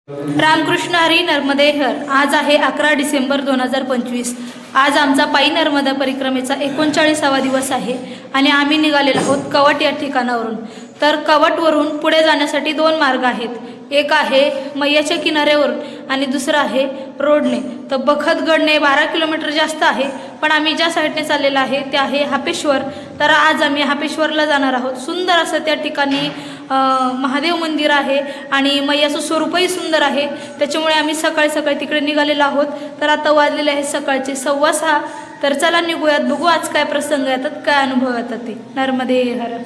रामकृष्ण हरी नर्मदे हर. आज आहे 11 डिसेंबर 2025. आज आमचा पायी नर्मदा परिक्रमेचा 39वा दिवस आहे आणि आम्ही निघालेलो आहोत कवट या ठिकाणावरून. तर कवटवरून पुढे जाण्यासाठी 2 मार्ग आहेत. एक आहे मैयाच्या किनाऱ्यावरून आणि दुसरा आहे रोडने. तर बखतगडने 12 किलोमीटर जास्त आहे, पण आम्ही ज्या साईडने चाललेलो आहे ते आहे हापेश्वर. तर आज आम्ही हापेश्वरला जाणार आहोत. सुंदर असं त्या ठिकाणी महादेव मंदिर आहे आणि मैयाचं स्वरूपही सुंदर आहे. त्याच्यामुळे आम्ही सकाळी सकाळी तिकडे निघालेलो आहोत. तर आता वाजलेले आहे सकाळचे 6:15. तर चला निघूयात, बघू आज काय प्रसंग येतात, काय अनुभव येतात ते. नर्मदे हर.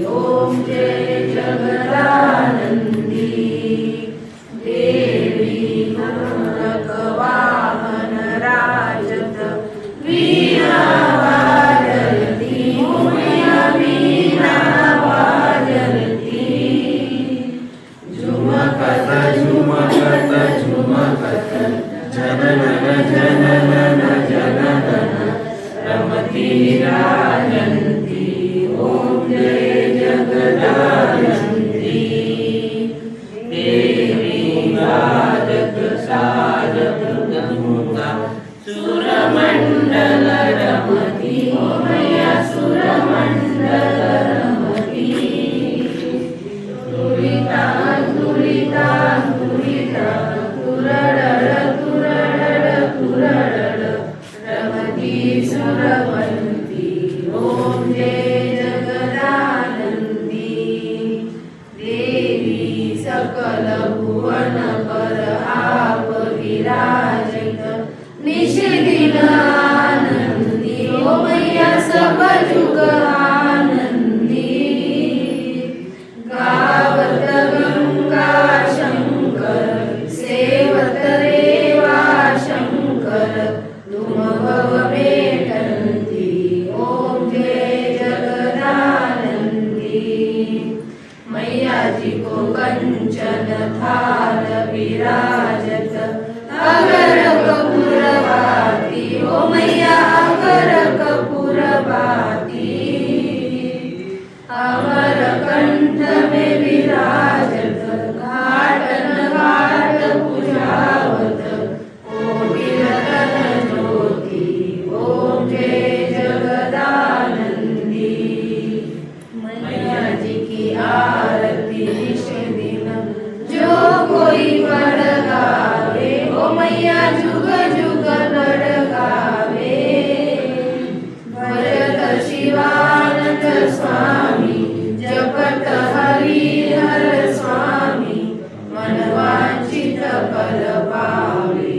ओम जय जगदानंदी देवी नरक वाहन राजत वीणा वाजती उमया वीणा वाजती झुमकत झुमकत झुमकत जनगण जनगण जनगण रमती राजंती. ओम जय जगदानंदी देवी साधक साधक गंगा सुरमंडल रमती. ओमया सुरमंडल रमती. दुरिता दुरिता दुरिता तुरडड तुरडड तुरडड रमती सुरवंती. ओम जय जगदानंदी देवी सकल भुवन पर आप विराजित निषिदिन आनंदी. ओमया सब जुग आनंदी. गावत गंगा शंकर सेवत रेवा शंकर तुम भव भेटंती. ओम जय जगदानंदी मैयाजी को कंचन थाल विराजत अगर कपूरवाती. ओ मैया अगर कपूरवाती अमर कंठ में विराजत घाटन घाट पूजावत कोविलतन ज्योति. ओम जय जगदानंदी मैया जी की आरती निश दिन जो कोई पढ़ गावे. ओ मैया जुग जुग लड़ गावे. भजत शिवानंद स्वामी जपत हरिहर स्वामी मनवांचित फल पावे.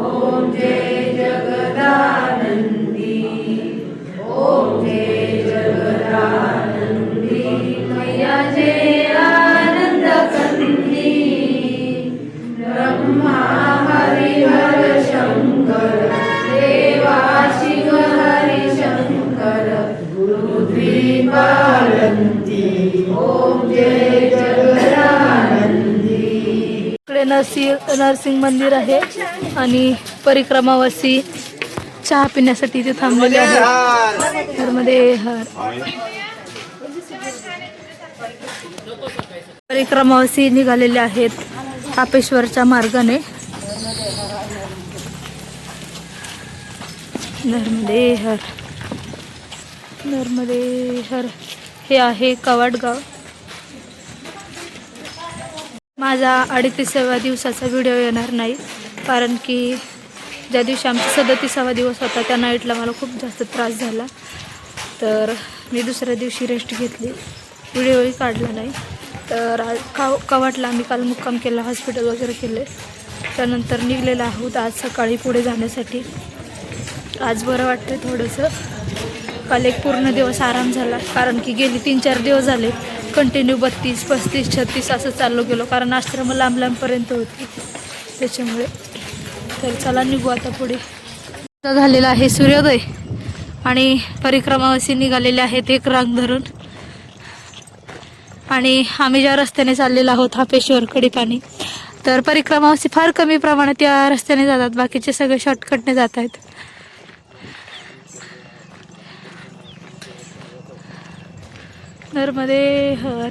ओम जय जगदानंदी. ओम जय जगदानंदी मैया जय आनंद कंदी. ब्रह्मा हरिहर शंकर देवा शिव हरि शंकर पृथ्वी पालंती. ओम जय जगदानंदी. इकडे नरसिंह मंदिर आहे आणि परिक्रमावासी चहा पिण्यासाठी इथे थांबलेले आहेत. नर्मदे हर. परिक्रमावासी निघालेले आहेत हापेश्वरच्या मार्गाने. नर्मदे हर. नर्मदे हर. हे आहे कवाटगाव. माझा 38व्या दिवसाचा व्हिडिओ येणार नाही, कारण की ज्या दिवशी आमचा 37वा दिवस होता त्या नाईटला मला खूप जास्त त्रास झाला. तर मी दुसऱ्या दिवशी रेस्ट घेतली, व्हिडिओही काढला नाही. तर कवाटला आम्ही काल मुक्काम केला, हॉस्पिटल वगैरे केले. त्यानंतर निघलेलं आहोत आज सकाळी पुढे जाण्यासाठी. आज बरं वाटतं थोडंसं. काल एक पूर्ण दिवस आराम झाला, कारण की गेली 3-4 दिवस झाले कंटिन्यू 32, 35, 36 असं चालू गेलो, कारण आश्रम लांब लांबपर्यंत होती त्याच्यामुळे. तर चला निघू आता पुढे. झालेला आहे सूर्योदय आणि परिक्रमावासी निघालेले आहेत एक रांग धरून. आणि आम्ही ज्या रस्त्याने चाललेलो आहोत हापेश्वर कडेपाणी, तर परिक्रमावासी फार कमी प्रमाणात या रस्त्याने जातात, बाकीचे सगळे शॉर्टकटने जात आहेत. नर्मदे हर.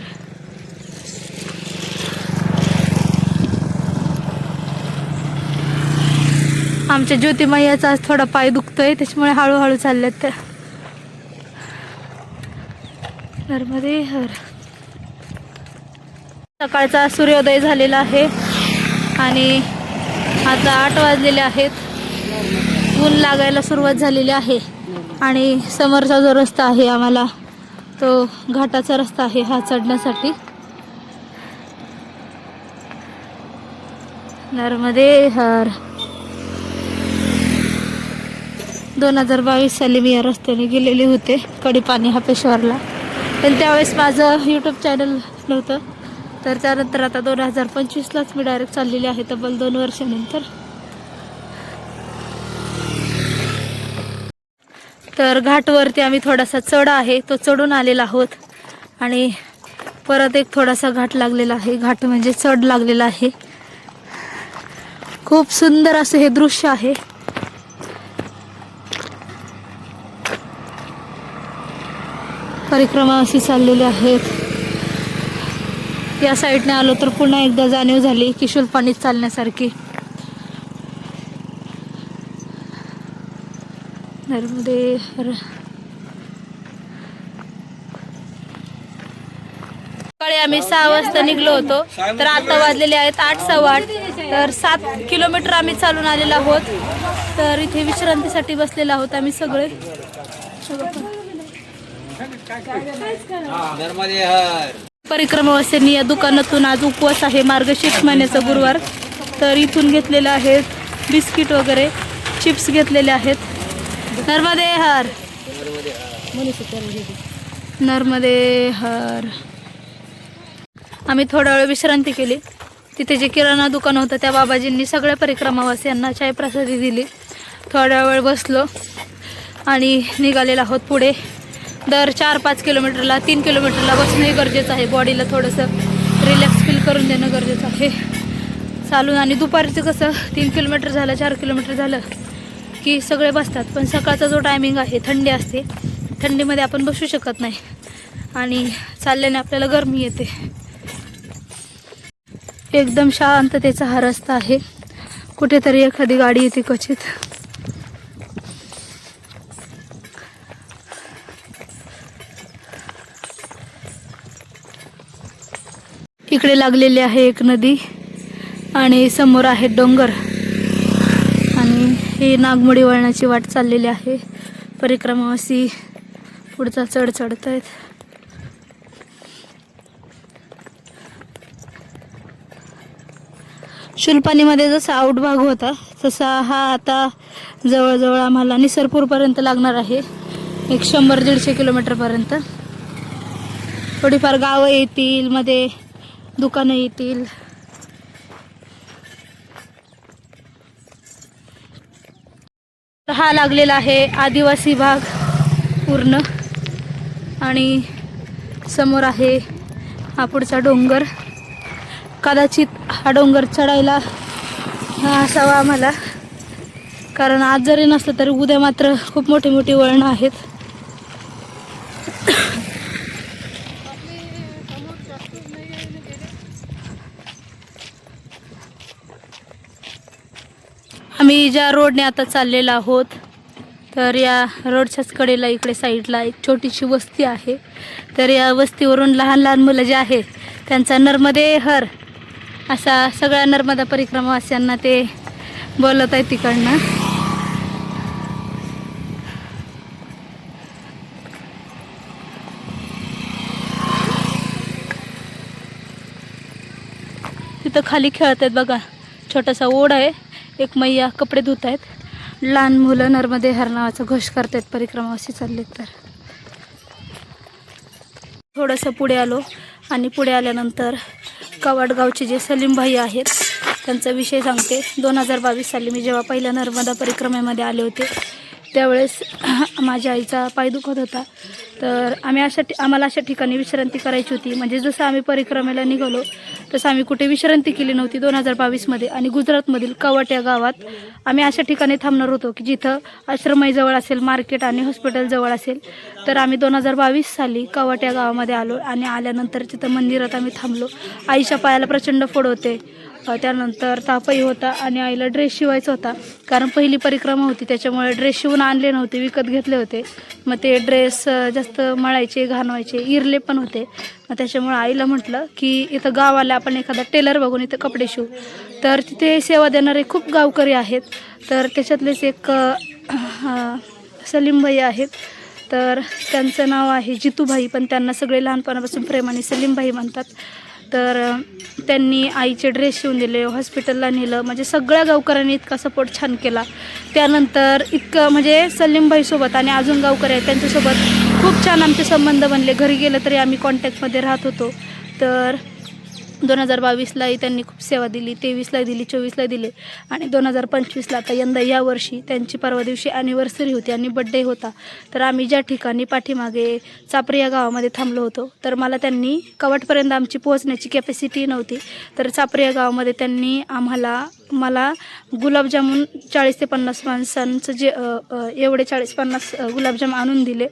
आमच्या ज्योतिमय्याचा आज थोडा पाय दुखतोय त्याच्यामुळे हळूहळू चालल्यात त्या. नर्मदे हर. सकाळचा सूर्योदय झालेला आहे आणि आता 8 वाजलेले आहेत. ऊन लागायला सुरुवात झालेली आहे आणि समोरचा जो रस्ता आहे आम्हाला तो घाटाचा रस्ता आहे हा चढण्यासाठी. नर्मदे हर. 2022 साली मी या रस्त्याने गेलेले होते कडीपाणी हापेश्वरला, पण त्यावेळेस माझं यूट्यूब चॅनल नव्हतं. तर त्यानंतर आता 2025लाच मी डायरेक्ट चाललेले आहे तब्बल 2 वर्षानंतर. तर घाटवरती आम्ही थोडासा चढ आहे तो चढून आलेला आहोत आणि परत एक थोडासा घाट लागलेला आहे. घाट म्हणजे चढ लागलेला आहे. खूप सुंदर असं हे दृश्य आहे. परिक्रमा अशी चाललेली आहेत. या साईडने आलो तर पुन्हा एकदा जाणीव झाली की शुल्पानीत चालण्यासारखी. नर्मदे हर. सकाळी आम्ही 6 वाजता निघलो होतो तर आता वाजलेले आहेत 8, 8:15. तर 7 किलोमीटर आम्ही चालून आलेलो आहोत. तर इथे विश्रांतीसाठी बसलेलो आहोत आम्ही सगळे. परिक्रमावासींनी या दुकानातून आज उपवास आहे मार्गशीर्ष महिन्याचा गुरुवार. तर इथून घेतलेले आहेत बिस्किट वगैरे, चिप्स घेतलेले आहेत. नर्मदे हर. नर्मदे हर. आम्ही थोडा वेळ विश्रांती केली. तिथे जे किराणा दुकान होतं त्या बाबाजींनी सगळ्या परिक्रमावासियांना चाय प्रसादी दिली. थोडा वेळ बसलो आणि निघालेलो आहोत पुढे. दर 4-5 किलोमीटरला 3 किलोमीटरला बसणंही गरजेचं आहे. बॉडीला थोडंसं रिलॅक्स फील करून देणं गरजेचं आहे चालून. आणि दुपारचं कसं 3 किलोमीटर झालं 4 किलोमीटर झालं की सगळे बसतात, पण सकाळचा जो टायमिंग आहे थंडी असते, थंडीमध्ये आपण बसू शकत नाही आणि चालल्याने आपल्याला गरमी येते. एकदम शांततेचा हा रस्ता आहे. कुठेतरी एखादी गाडी येते क्वचित. इकडे लागलेली आहे एक नदी आणि समोर आहे डोंगर आणि ही नागमोडी वळणाची वाट चाललेली आहे. परिक्रमावासी पुढचा चढ चढत आहेत. शुल्पानीमध्ये जसा आउट भाग होता तसा हा आता जवळजवळ आम्हाला निसरपूरपर्यंत लागणार आहे. एक 100-150 किलोमीटरपर्यंत. थोडीफार गावं येतील, मध्ये दुकानं येतील. हा लागलेला आहे आदिवासी भाग पूर्ण आणि समोर आहे हा पुढचा डोंगर. कदाचित हा डोंगर चढायला असावा आम्हाला, कारण आज जरी नसलं तरी उद्या मात्र खूप मोठी मोठी वळणं आहेत. आम्ही ज्या रोडने आता चाललेलो आहोत तर या रोडच्याच कडेला इकडे साईडला एक छोटीशी वस्ती आहे. तर या वस्तीवरून लहान लहान मुलं जे आहेत त्यांचा नर्मदे हर असा सगळ्या नर्मदा परिक्रमावासियांना ते बोलत आहेत तिकडनं. तिथं खाली खेळत आहेत बघा, छोटासा ओढा आहे. एक मैया कपडे धुत आहेत. लहान मुलं नर्मदे हर नावाचा घोष करतात परिक्रमावासी चाललेत. तर थोडंसं पुढे आलो आणि पुढे आल्यानंतर कवाडगावचे जे सलीम भाई आहेत त्यांचा विषय सांगते. 2022 साली मी जेव्हा पहिल्या नर्मदा परिक्रमेमध्ये आले होते त्यावेळेस माझ्या आईचा पाय दुखत होता. तर आम्हाला अशा ठिकाणी विश्रांती करायची होती. म्हणजे जसं आम्ही परिक्रमेला निघालो तसं आम्ही कुठे विश्रांती केली नव्हती 2022मध्ये. आणि गुजरातमधील कवट या गावात आम्ही अशा ठिकाणी थांबणार होतो की जिथं आश्रमजवळ असेल, मार्केट आणि हॉस्पिटल जवळ असेल. तर आम्ही 2022 साली कवट या गावामध्ये आलो आणि आल्यानंतर तिथं मंदिरात आम्ही थांबलो. आईच्या पायाला प्रचंड फोड होते, त्यानंतर तापही होता आणि आईला ड्रेस शिवायचा होता. कारण पहिली परिक्रमा होती त्याच्यामुळे ड्रेस शिवून आणले नव्हते, विकत घेतले होते. मग ते ड्रेस जास्त मळायचे, घाणवायचे, इरले पण होते. मग त्याच्यामुळे आईला म्हटलं की इथं गावाला आपण एखादा टेलर बघून इथं कपडे शिवू. तर तिथे सेवा देणारे खूप गावकरी आहेत. तर त्याच्यातलेच एक सलीमभाई आहेत. तर त्यांचं नाव आहे जितूभाई, पण त्यांना सगळे लहानपणापासून प्रेमाने सलीमभाई म्हणतात. तर त्यांनी आईचे ड्रेस शिवून दिले, हॉस्पिटलला नेलं. म्हणजे सगळ्या गावकऱ्यांनी इतका सपोर्ट छान केला. त्यानंतर इतकं म्हणजे सलीमभाईसोबत आणि अजून गावकरी आहेत त्यांच्यासोबत खूप छान आमचे संबंध बनले. घरी गेलं तरी आम्ही कॉन्टॅक्टमध्ये राहत होतो. तर 2022लाही त्यांनी खूप सेवा दिली, 23ला दिली, 24ला दिली आणि 2025ला आता यंदा यावर्षी त्यांची परवा दिवशी ॲनिव्हर्सरी होती आणि बड्डे होता. तर आम्ही ज्या ठिकाणी पाठीमागे चापरी या गावामध्ये थांबलो होतो, तर मला त्यांनी कवटपर्यंत आमची पोहोचण्याची कॅपॅसिटी नव्हती. तर चापरी या गावामध्ये त्यांनी मला गुलाबजामुन 40 ते 50 माणसांचं जे एवढे 40-50 गुलाबजाम आणून दिले.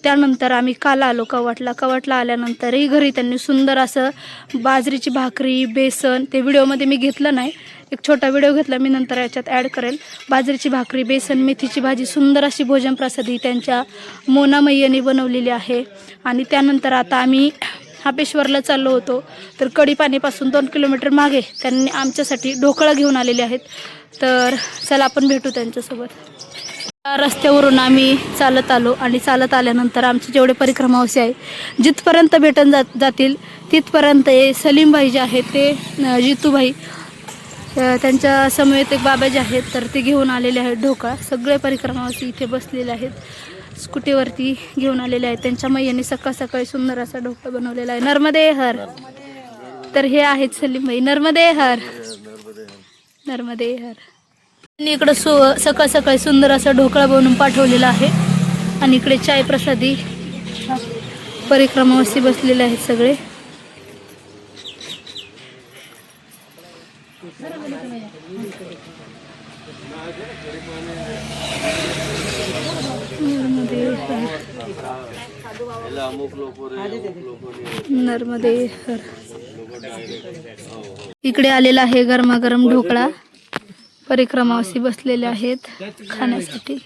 त्यानंतर आम्ही काल आलो कवटला आल्यानंतरही घरी त्यांनी सुंदर असं बाजरीची भाकरी, बेसन, ते व्हिडिओमध्ये मी घेतलं नाही, एक छोटा व्हिडिओ घेतला मी, नंतर याच्यात ॲड करेल. बाजरीची भाकरी, बेसन, मेथीची भाजी, सुंदर अशी भोजन प्रसादी त्यांच्या मोनामय्याने बनवलेली आहे. आणि त्यानंतर आता आम्ही हापेश्वरला चाललो होतो. तर कढीपाणीपासून 2 किलोमीटर मागे त्यांनी आमच्यासाठी ढोकळा घेऊन आलेले आहेत. तर चला आपण भेटू त्यांच्यासोबत. रस्त्यावरून आम्ही चालत आलो आणि चालत आल्यानंतर आमचे जेवढे परिक्रमावासी आहे जिथपर्यंत भेटून जातील तिथपर्यंत सलीमभाई जे आहेत ते जितूभाई त्यांच्या समवेत एक बाबा जे आहेत तर ते घेऊन आलेले आहेत ढोकळा. सगळे परिक्रमावासी इथे बसलेले आहेत, स्कूटीवरती घेऊन आलेले आहेत. त्यांच्या मैयाने सकाळ सकाळी सुंदर असा ढोकळा बनवलेला आहे. नर्मदे हर. तर हे आहेत सलीमभाई. नर्मदे हर, नर्मदे हर. इकडं सकाळ सकाळी सुंदर असा ढोकळा बनवून पाठवलेला आहे आणि इकडे चाय प्रसादी परिक्रमावासी बसलेले आहेत सगळे. नर्मदे हर. इकडे आलेला आहे गरमागरम ढोकळा. परिक्रमावासी बसलेले आहेत खाण्यासाठी.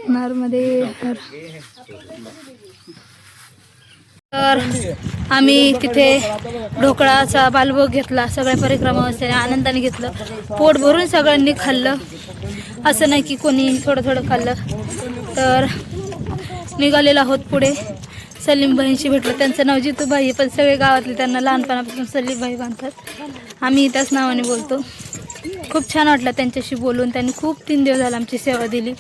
नर्मदे हर. तर आम्ही तिथे ढोकळाचा बालभोग घेतला. सगळ्या परिक्रमावासीने आनंदाने घेतलं, पोट भरून सगळ्यांनी खाल्लं. असं नाही की कोणी थोडं थोडं खाल्लं. तर निघालेलो आहोत पुढे. सलीमभाईंशी भेटलं. त्यांचं नाव जितूभाई आहे, पण सगळे गावातले त्यांना लहानपणापासून सलीमभाई म्हणतात. आम्ही त्याच नावाने बोलतो. खूप छान वाटलं त्यांच्याशी बोलून. त्यांनी खूप 3 दिवस झाले आमची सेवा दिली.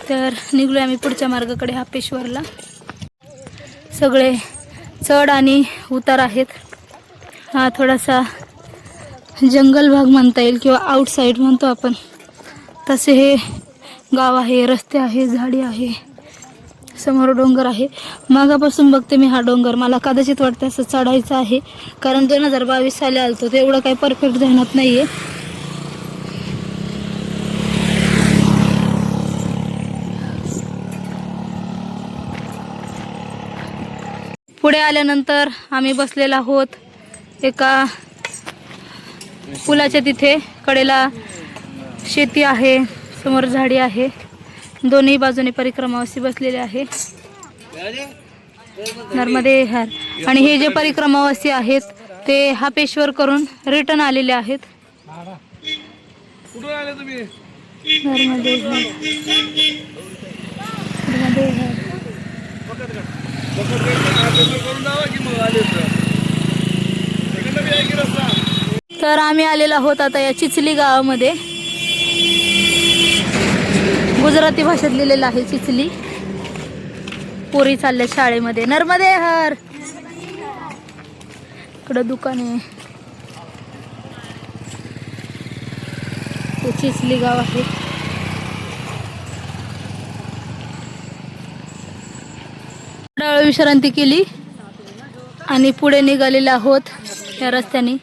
तर निघलो आम्ही पुढच्या मार्गाकडे हापेश्वरला. सगळे चढ आणि उतार आहेत. हा थोडासा जंगल भाग म्हणता येईल किंवा आउटसाईड म्हणतो आपण, तसे हे गाव आहे. रस्ते आहे, झाडी आहे, समोर डोंगर आहे. मागापासून बघते मी हा डोंगर. मला कदाचित वाटतं असं चढायचं आहे, कारण 2022 साली आलतो ते एवढं काही परफेक्ट ध्यानात नाही आहे. पुढे आल्यानंतर आम्ही बसलेलो आहोत एका पुलाच्या तिथे. कडेला शेती आहे, समोर झाडी आहे, दोन्ही बाजूने परिक्रमावासी बसलेले आहे. नर्मदे हर. आणि हे जे परिक्रमावासी आहेत ते हापेश्वर करून रिटर्न आलेले आहेत. नर्मदे हर, नर्मदे हर. तर आम्ही आलेलो आहोत आता या चिचली गावामध्ये. गुजराती भाषेत लिहिलेलं आहे चिचली. पोरी चालल्या शाळेमध्ये. नर्मदे हर. इकडं दुकान आहे. ते चिचली गाव आहे. थोडा वेळ विश्रांती केली आणि पुढे निघालेले आहोत या रस्त्याने.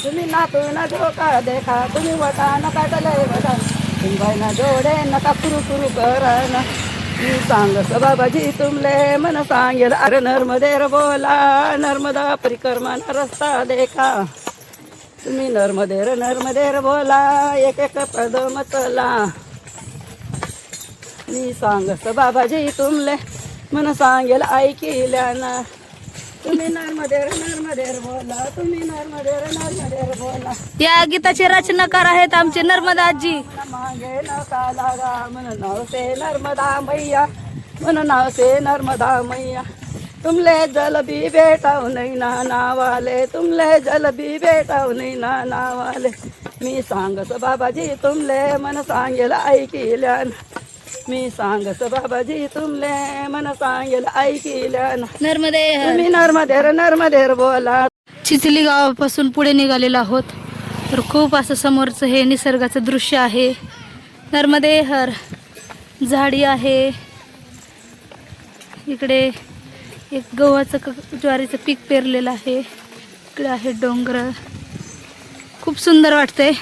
तुम्ही नातूना धोका देखा, तुम्ही वटा नका डले वटा, तुम्ही ना जोडे नका कुरु कुरु कराना. मी सांगस बाबाजी तुमले मन सांगेल, अरे नर्मदेर बोला, नर्मदा परिक्रमा रस्ता देखा. तुम्ही नर्मदेर बोला, एक एक पद मतला. मी सांगस बाबाजी तुमले मन सांगेल ऐकिल्याना. तुम्ही नर्मदेर बोला, तुम्ही नर्मदेर बोला. या गीताचे रचनाकार आहेत आमचे नर्मदा आजी. मागे नका लागा, मन नाव से नर्मदा मैया, मन नाव से नर्मदा मैया. तुमले जल भी बेटाव नाही ना नावाले, तुमले जल भी बेटाव नाही ना नावाले. मी सांगस बाबाजी तुमले मन सांगेल ऐकिल्यान. मी सांगस बाबाजी तुमले मन सांगेल ऐकिल्यान. नर्मदे तुम्ही नर्मदेर बोला. चिचली गावापासून पुढे निघालेलो आहोत. तर खूप असं समोरचं हे निसर्गाचं दृश्य आहे. नर्मदे हर झाडी आहे. इकडे एक गव्हाचं ज्वारीचं पीक पेरलेलं आहे. इकडे आहे डोंगर. खूप सुंदर वाटतंय.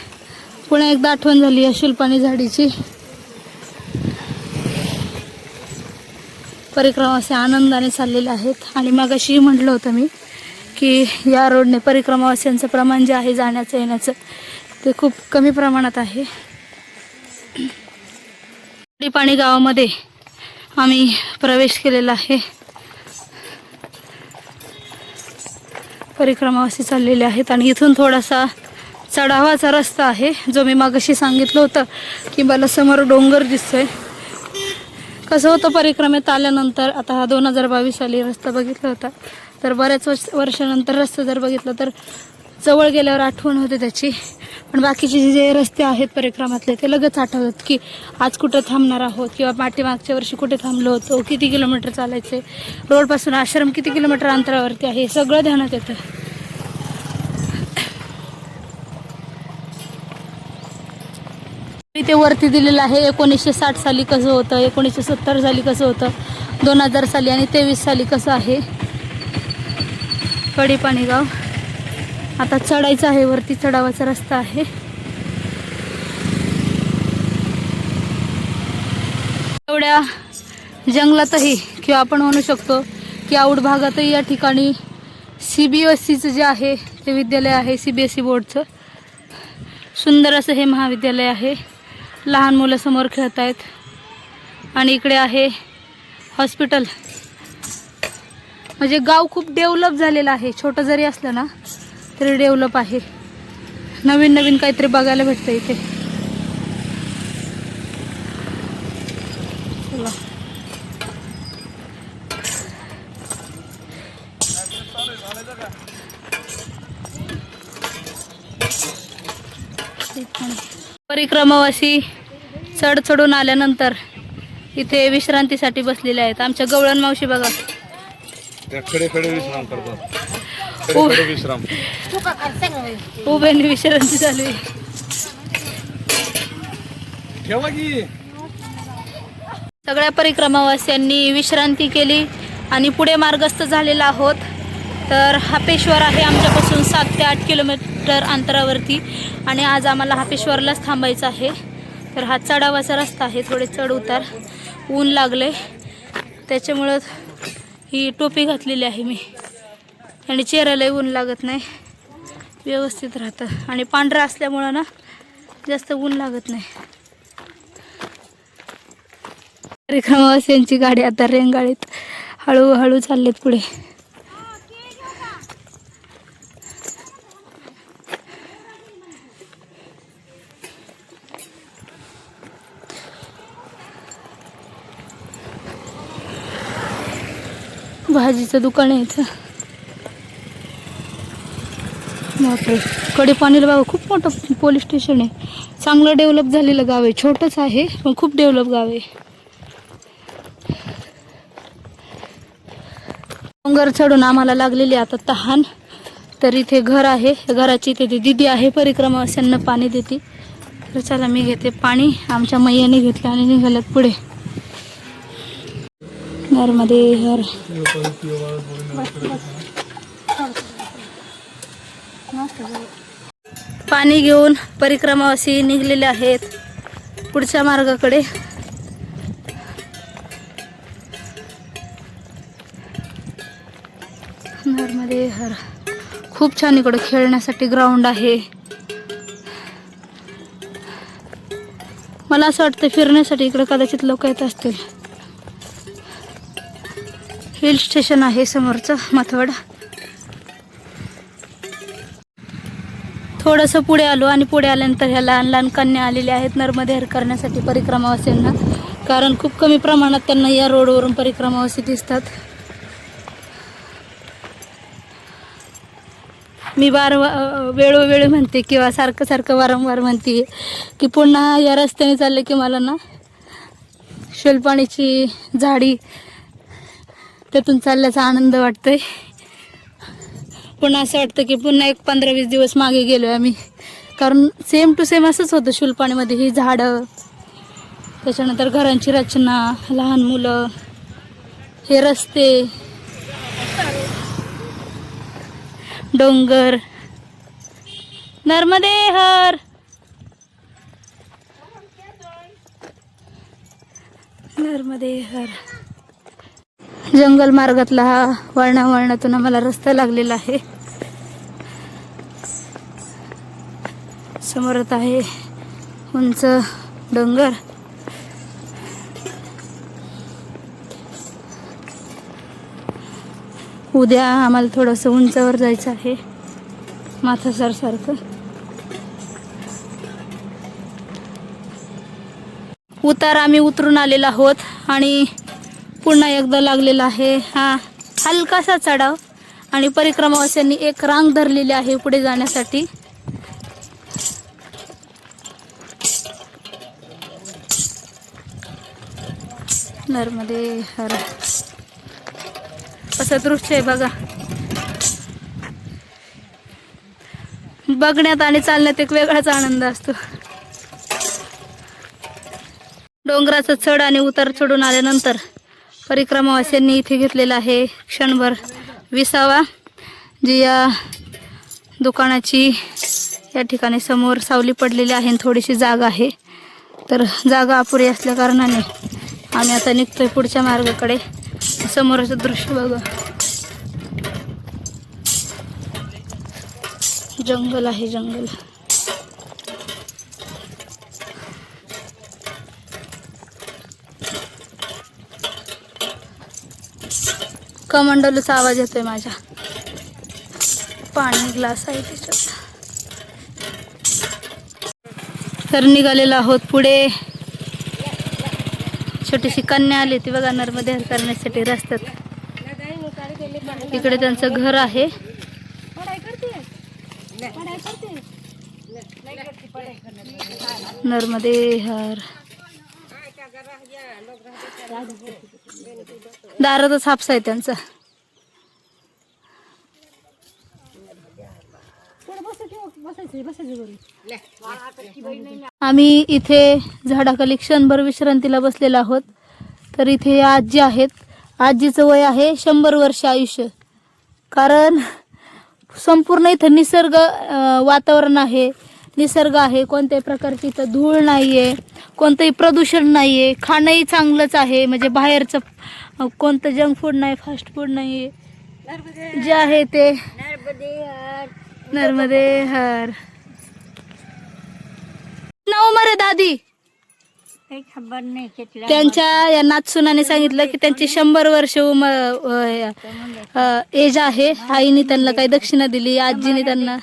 पुन्हा एकदा आठवण झाली या शिल्पानी झाडीची. परिक्रमा असे आनंदाने चाललेले आहेत. आणि मगाशी म्हटलं होतं मी की या रोडने परिक्रमावासियांचं प्रमाण जे आहे जाण्याचं येण्याचं ते खूप कमी प्रमाणात आहे. पाणी गावामध्ये आम्ही प्रवेश केलेला आहे. परिक्रमावासी चाललेले आहेत आणि इथून थोडासा चढावाचा रस्ता आहे, जो मी मगाशी सांगितलं होतं की मला समोर डोंगर दिसतोय. कसं होतं परिक्रमेत आल्यानंतर, आता हा 2022 साली रस्ता बघितला होता, तर बऱ्याच वर्षानंतर रस्ता जर बघितला तर जवळ गेल्यावर आठवण होते त्याची. पण बाकीचे जे रस्ते आहेत परिक्रमातले ते लगेच आठवतात की आज कुठं थांबणार आहोत, किंवा पाठीमागच्या वर्षी कुठे थांबलो होतो, किती किलोमीटर चालायचे, रोडपासून आश्रम किती किलोमीटर अंतरावरती आहे, सगळं ध्यानात येतं. ते वरती दिलेलं आहे 1960 साली कसं होतं, 1970 साली कसं होतं, 2000 साली आणि 23 साली कसं आहे. कडेपाणी गाव. आता चढायचं आहे वरती, चढावाचा रस्ता आहे. एवढ्या जंगलातही, किंवा आपण म्हणू शकतो की आऊट भागातही या ठिकाणी CBSEचं जे आहे ते विद्यालय आहे. CBSE बोर्डचं सुंदर असं हे महाविद्यालय आहे. लहान मुलं समोर खेळत आहेत. आणि इकडे आहे हॉस्पिटल. म्हणजे गाव खूप डेव्हलप झालेलं आहे. छोटं जरी असलं ना तरी डेव्हलप आहे. नवीन नवीन काहीतरी बघायला भेटतं इथे. चला. परिक्रमावासी चढून आल्यानंतर इथे विश्रांतीसाठी बसलेले आहेत. आमच्या गवळण मावशी बघा, खडे विश्राम करतात. विश्राम उभ्याने विश्रांती चालू आहे. ठेवा की. सगळ्या परिक्रमावासियांनी विश्रांती केली आणि पुढे मार्गस्थ झालेला आहोत. तर हापेश्वर आहे आमच्यापासून 7 ते 8 किलोमीटर अंतरावरती. आणि आज आम्हाला हापेश्वरलाच थांबायचं आहे. तर हा चढावाचा रस्ता आहे, थोडे चढ उतार. ऊन लागले त्याच्यामुळं ही टोपी घातलेली आहे मी. आणि चेहऱ्यालाही ऊन लागत नाही, व्यवस्थित राहतं. आणि पांढरा असल्यामुळं ना जास्त ऊन लागत नाही. परिक्रमावासियांची गाडी आता रेंगाळीत हळूहळू चाललेत पुढे. भाजीचं दुकान आहे इथं. बापरे, कडेपाणीला बाबा खूप मोठं पोलीस स्टेशन आहे. चांगलं डेव्हलप झालेलं गाव आहे. छोटंच आहे पण खूप डेव्हलप गाव आहे. डोंगर चढून आम्हाला लागलेली आता तहान. तर इथे घर आहे, घराची इथे ती दिदी आहे परिक्रमावाल्यांना पाणी देते. तर चला मी घेते पाणी. आमच्या मैयाने घेतलं आणि निघाल्यात पुढे. नर्मदे हर. पाणी घेऊन परिक्रमावासी निघलेले आहेत पुढच्या मार्गाकडे. नर्मदे हर. खूप छान इकडे खेळण्यासाठी ग्राउंड आहे. मला असं वाटतं फिरण्यासाठी इकडे कदाचित लोक येत असतील. हिल स्टेशन आहे समोरचं माथवड. थोडंसं पुढे आलो आणि पुढे आल्यानंतर ह्या लहान लहान कन्या आलेल्या आहेत नर्मदे हर करण्यासाठी परिक्रमावासींना. कारण खूप कमी प्रमाणात त्यांना या रोडवरून परिक्रमावासी दिसतात. मी वेळोवेळी म्हणते किंवा सारखं वारंवार म्हणते की पुन्हा या रस्त्याने चालले की मला ना शोलपाणीची झाडी त्यातून चालल्याचा आनंद वाटतोय. पुन्हा असं वाटतं की पुन्हा एक 15-20 दिवस मागे गेलो आहे आम्ही. कारण सेम टू सेम असंच होतं. शोलपाणीमध्ये ही झाडं, त्याच्यानंतर घरांची रचना, लहान मुलं, हे रस्ते, डोंगर. नर्मदे हर. नर्मदे हर. जंगल मार्गातला हा वळणातून आम्हाला रस्ता लागलेला आहे. समोरच आहे उंच डोंगर. उद्या आम्हाला थोडंसं उंचावर जायचं आहे, माथासर सारखं. उतार आम्ही उतरून आलेलो आहोत आणि पुन्हा एकदा लागलेला आहे हा हलकासा चढाव. आणि परिक्रमावाल्यांनी एक रांग धरलेली आहे पुढे जाण्यासाठी. नर्मदे हर. असं दृश्य आहे बघा. बघण्यात आणि चालण्यात एक वेगळाच आनंद असतो. डोंगराचा चढ आणि उतार चढून आल्यानंतर परिक्रमावाल्यांनी इथे घेतलेला आहे क्षणभर विसावा. जी या दुकानाची या ठिकाणी समोर सावली पडलेली आहे, थोडीशी जागा आहे. तर जागा अपुरी असल्या कारणाने आम्ही आता निघतोय पुढच्या मार्गाकडे. समोरचं दृश्य बघा. जंगल आहे, जंगल. कमंडलूचा आवाज येतोय माझ्या. पाणी ग्लास आहे त्याच्यात. तर निघालेलो आहोत पुढे. छोटीशी कन्या आली ती बघा नर्मदे हर करण्यासाठी रस्त्यात. इकडे त्यांचं घर आहे. नर्मदे हर. दारातच हापसा आहे त्यांचा. आम्ही इथे झाडाखाली क्षणभर विश्रांतीला बसलेलो आहोत. तर इथे या आजी आहेत. आजीचं वय आहे 100 वर्ष आयुष्य. कारण संपूर्ण इथं निसर्ग वातावरण आहे, निसर्ग आहे. कोणत्याही प्रकारची इथं धूळ नाही आहे, कोणतंही प्रदूषण नाही आहे. खाणंही चांगलंच आहे, म्हणजे बाहेरचं कोणतं जंक फूड नाही, फास्ट फूड नाही आहे. जे आहे ते नर्मदे हर. नाव मरे दादी. खबर नाही. त्यांच्या या नातसुनाने सांगितलं की त्यांची 100 वर्ष एज आहे. आईने त्यांना काही दक्षिणा दिली, आजीने त्यांना.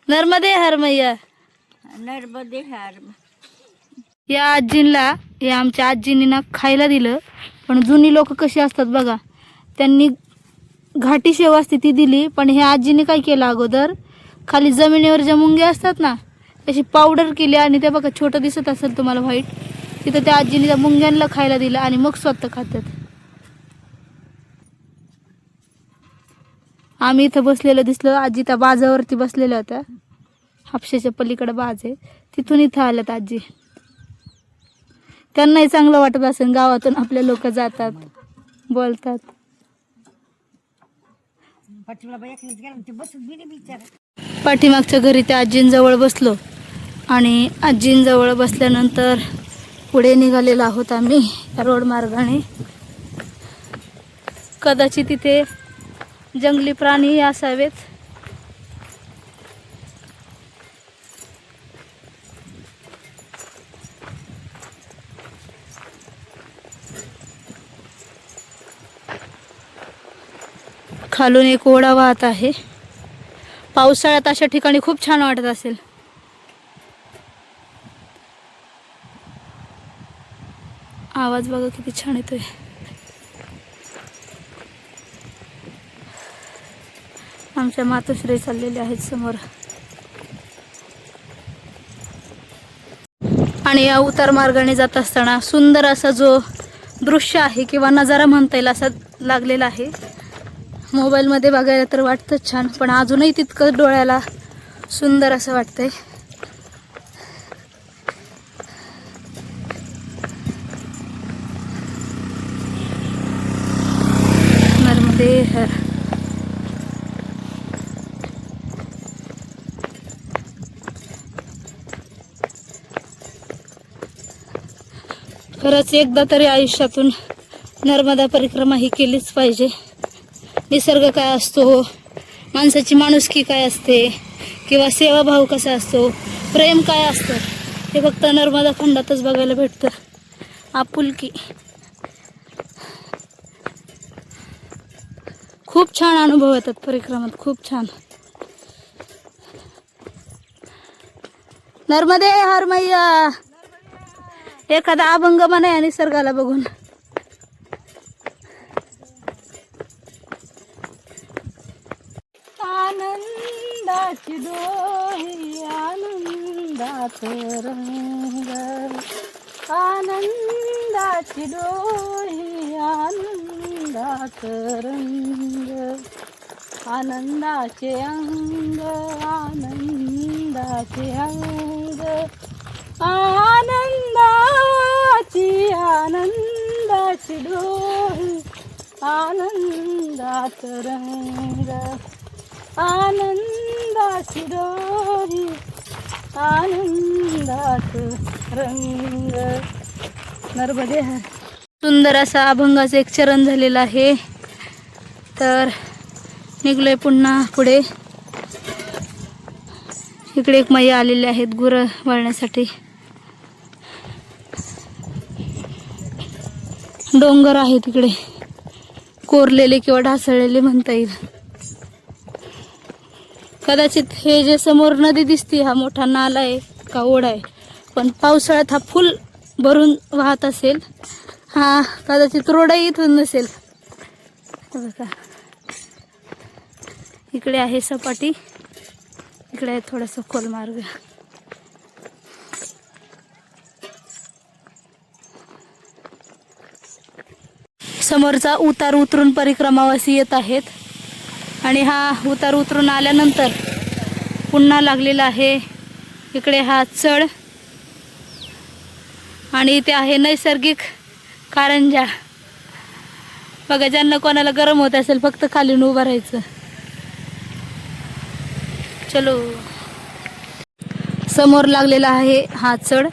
नर्मदे हर मैया. नर्मदे हर. या आजींना, या आमच्या आजींनी ना खायला दिलं. पण जुनी लोक कशी असतात बघा, त्यांनी घाटी शेव असते ती दिली. पण ह्या आजीने काय केलं, अगोदर खाली जमिनीवर ज्या मुंग्या असतात ना अशी पावडर केली आणि ते बघा छोटं दिसत असेल तुम्हाला व्हाईट, तिथं त्या आजीने त्या मुंग्यांना खायला दिलं आणि मग स्वतः खातात. आम्ही इथं बसलेलं दिसलो, आजी त्या बाजावरती बसलेल्या होत्या, हापशाच्या पलीकडे बाज आहे, तिथून इथं आल्यात आजी. त्यांनाही चांगलं वाटत असेल, गावातून आपले लोक जातात, बोलतात. पाठीमागच्या घरी त्या आजींजवळ बसलो आणि आजींजवळ बसल्यानंतर पुढे निघालेलो आहोत आम्ही रोड मार्गाने. कदाचित तिथे जंगली प्राणी असावेत. खालून एक ओढा वाहत आहे. पावसाळ्यात अशा ठिकाणी खूप छान वाटत असेल. आवाज बघा किती छान येतोय. आमच्या मातोश्री चाललेले आहेत समोर. आणि या उतार मार्गाने जात असताना सुंदर असा जो दृश्य आहे किंवा नजारा म्हणता येईल असा लागलेला आहे. मोबाईलमध्ये बघायला तर वाटतंच छान, पण अजूनही तितकं डोळ्याला सुंदर असं वाटतंय. नर्मदे हर. खरंच एकदा तरी आयुष्यातून नर्मदा परिक्रमा ही केलीच पाहिजे. निसर्ग काय असतो, माणसाची माणुसकी काय असते, किंवा सेवाभाव कसा असतो, प्रेम काय असतं, हे फक्त नर्मदा खंडातच बघायला भेटतं. आपुलकी. खूप छान अनुभव येतात परिक्रमात, खूप छान. नर्मदे हर मैया. एखादा अभंग म्हणा निसर्गाला बघून. आनंदाची डोही आनंदात रंग, आनंदाची डोही आनंदात रंग, आनंदाचे अंग आनंदाचे अंग, आनंदाची डोही आनंदात रंग, आनंदाची डोरी आनंदात रंग. नर्मदे हर. सुंदर असा अभंगाचं एक चरण झालेलं आहे. तर निघलोय पुन्हा पुढे. इकडे एक मैया आलेले आहेत गुरं वळण्यासाठी. डोंगर आहे तिकडे, कोरलेले किंवा ढासळलेले म्हणता येईल. कदाचित हे जे समोर नदी दिसते हा मोठा नाला आहे का ओढा आहे, पण पावसाळ्यात हा फुल भरून वाहत असेल. हा कदाचित रोडही इथून नसेल. बघा इकडे आहे सपाटी, इकडे आहे थोडासा खोल मार्ग. समोरचा उतार उतरून परिक्रमावासी येत आहेत आणि हा उतार उतरून आल्यानंतर पुन्हा लागलेला आहे इकडे हा चढ. आणि इथे आहे नैसर्गिक कारंजा. बघा ज्यांना कोणाला गरम होत असेल फक्त खाली उभं राहायचं. चलो. समोर लागलेला आहे हा चढ.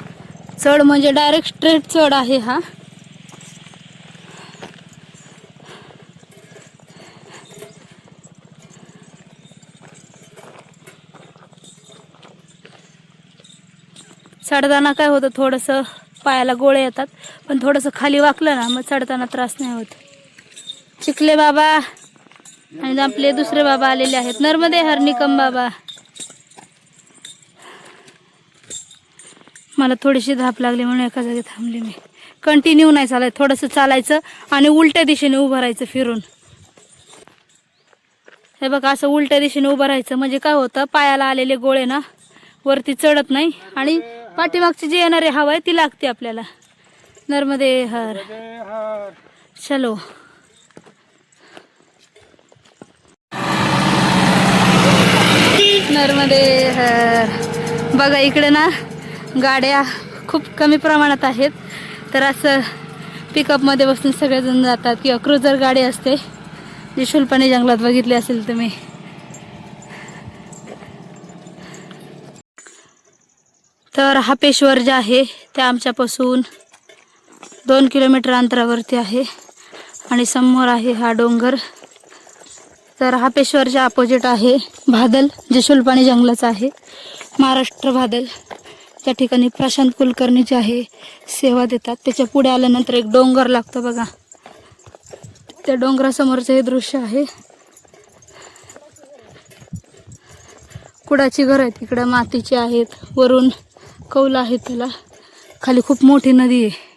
चढ म्हणजे डायरेक्ट स्ट्रेट चढ आहे हा. चढताना काय होतं, थोडंसं पायाला गोळे येतात, पण थोडंसं खाली वाकलं ना मग चढताना त्रास नाही होत. चिखले बाबा आणि आपले दुसरे बाबा आलेले आहेत, नर्मदे हर निकम बाबा. मला थोडीशी धाप लागली म्हणून एका जागी थांबले मी. कंटिन्यू नाही चालायचं, थोडंसं चालायचं आणि उलट्या दिशेने उभं राहायचं फिरून. हे बघा असं उलट्या दिशेने उभं राहायचं म्हणजे काय होतं, पायाला आलेले गोळे ना वरती चढत नाही आणि पाठीमागची जी येणारी हवा आहे ती लागते आपल्याला. नर्मदे हर. चलो. नर्मदे हर. बघा इकडे ना गाड्या खूप कमी प्रमाणात आहेत. तर असं पिकअपमध्ये बसून सगळेजण जातात किंवा क्रुझर गाडी असते जी शुलपाणी जंगलात बघितली असेल तुम्ही. तर हा पेशवर जे आहे ते आमच्यापासून 2 किलोमीटर अंतरावरती आहे आणि समोर आहे हा डोंगर. तर हा पेशवरच्या अपोजिट आहे भादल जे शुलपाणी जंगलाचं आहे, महाराष्ट्र भादल. त्या ठिकाणी प्रशांत कुलकर्णी जे आहे सेवा देतात. त्याच्या पुढे आल्यानंतर एक डोंगर लागतो बघा. त्या डोंगरासमोरचं हे दृश्य आहे. कुडाची घर आहेत इकडं, मातीची आहेत, वरून कौल आहे त्याला. खाली खूप मोठी नदी आहे.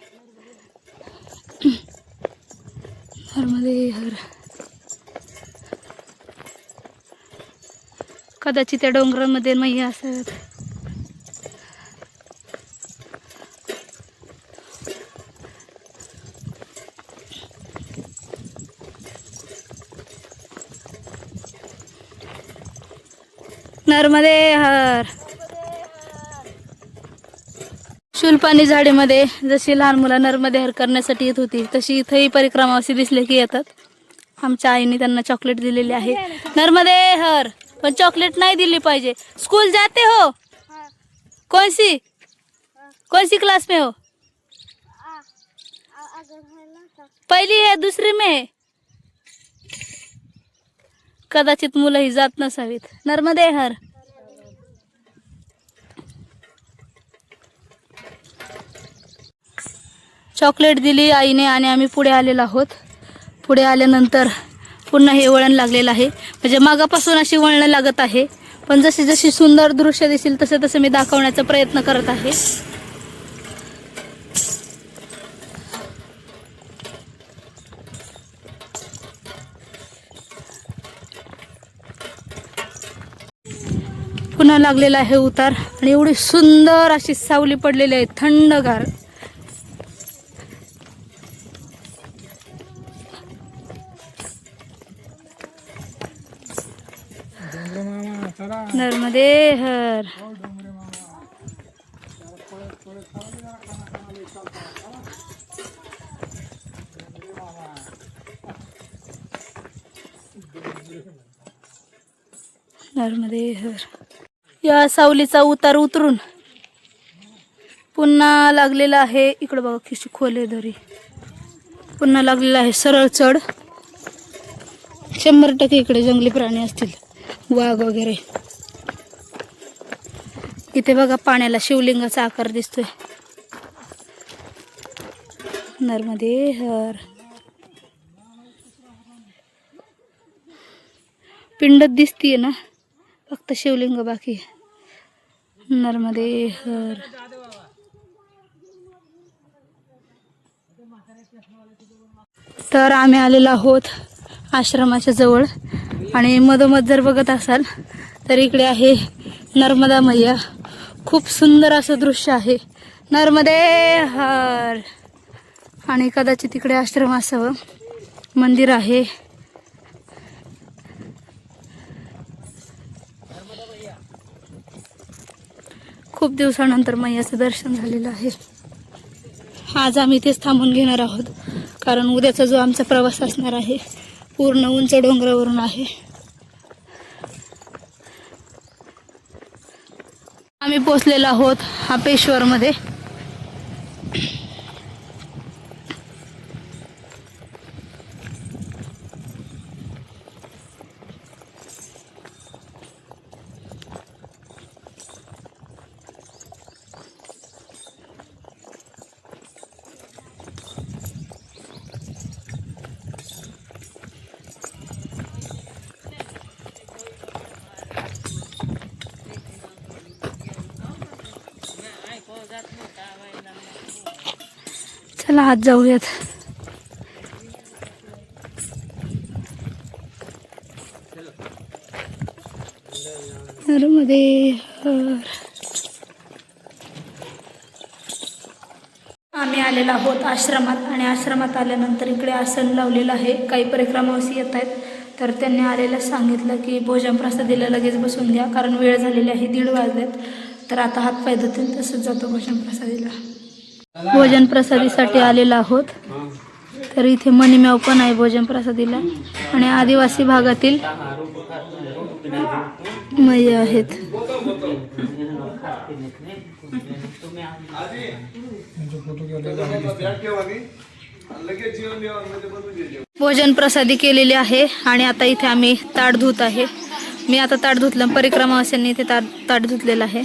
नर्मदे हर. कदाचित त्या डोंगरामध्ये मैया असतात. नर्मदे हर. शुलपाणी झाडीमध्ये जशी लहान मुलं नर्मदे हर करण्यासाठी येत होती तशी इथंही परिक्रमावासी दिसले की येतात. आमच्या आईने त्यांना चॉकलेट दिलेली आहे. नर्मदे हर. पण चॉकलेट नाही दिली पाहिजे. स्कूल जाते हो? कौन सी क्लास में हो? पहिली है, दुसरी में है. कदाचित मुलं ही जात नसावीत. नर्मदे हर. चॉकलेट दिली आईने आणि आम्ही पुढे आलेलो आहोत. पुढे आल्यानंतर पुन्हा हे वळण लागलेलं आहे. म्हणजे मागापासून अशी वळणं लागत आहे, पण जशी जशी सुंदर दृश्य दिसेल तसं तसं मी दाखवण्याचा प्रयत्न करत आहे. पुन्हा लागलेला आहे उतार आणि एवढी सुंदर अशी सावली पडलेली आहे, थंडगार. नर्मदे हर. नर्मदे हर. या सावलीचा उतार उतरून पुन्हा लागलेला आहे. इकडं बघा किती खोल दरी. पुन्हा लागलेला आहे सरळ चढ. 100% इकडे जंगली प्राणी असतील, वाघ वगैरे. इथे बघा पाण्याला शिवलिंगाचा आकार दिसतोय. नर्मदे हर. पिंडत दिसतीये ना, फक्त शिवलिंग बाकी आहे. नर्मदे हर. तर आम्ही आलेलो आहोत आश्रमाच्या जवळ आणि मधोमध जर बघत असाल तर इकडे आहे नर्मदा मैया. खूप सुंदर असं दृश्य आहे. नर्मदे हर. आणि कदाचित इकडे आश्रम असावं, मंदिर आहे. खूप दिवसानंतर मैयाचं दर्शन झालेलं आहे. आज आम्ही इथेच थांबून घेणार आहोत, कारण उद्याचा जो आमचा प्रवास असणार आहे पूर्ण उंच डोंगरावरून आहे. आम्ही पोचलेलो आहोत हापेश्वरमध्ये. चला आज जाऊयात. नर्मदे हर. आलेलो आहोत आश्रमात आणि आश्रमात आल्यानंतर इकडे आसन लावलेलं आहे. काही परिक्रमावासी येत आहेत तर त्यांनी आलेलं सांगितलं की भोजन प्रसादीला लगेच बसून घ्या कारण वेळ झालेली आहे, 1:30 वाजलेत. तर आता हातपाय धुतील तसंच जातो भोजन प्रसादीला. भोजन प्रसादीसाठी आलेलो आहोत. तर इथे मनीमेव पण आहे भोजन प्रसादीला आणि आदिवासी भागातील मैया आहेत. भोजन प्रसादी केलेली आहे आणि आता इथे आम्ही ताट धुत आहे. मी आता ताट धुतलं, परिक्रमावासींनी इथे ताट धुतलेलं आहे.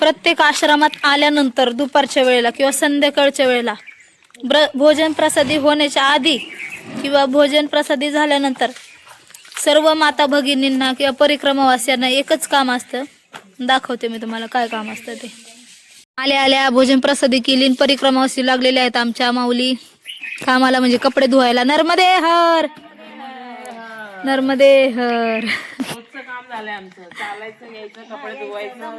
प्रत्येक आश्रमात आल्यानंतर दुपारच्या वेळेला किंवा संध्याकाळच्या वेळेला भोजन प्रसादी होण्याच्या आधी किंवा भोजन प्रसादी झाल्यानंतर सर्व माता भगिनींना किंवा परिक्रमावासियांना एकच काम असतं. दाखवते मी तुम्हाला काय काम असतं ते. आल्या आल्या भोजन प्रसादी केली, परिक्रमावासी लागलेले आहेत आमच्या माऊली कामाला, म्हणजे कपडे धुवायला. नर्मदे हर, नर्मदे हर. काम झालंय आमचं. चालायचं, यायचं, कपडे धुवायचं.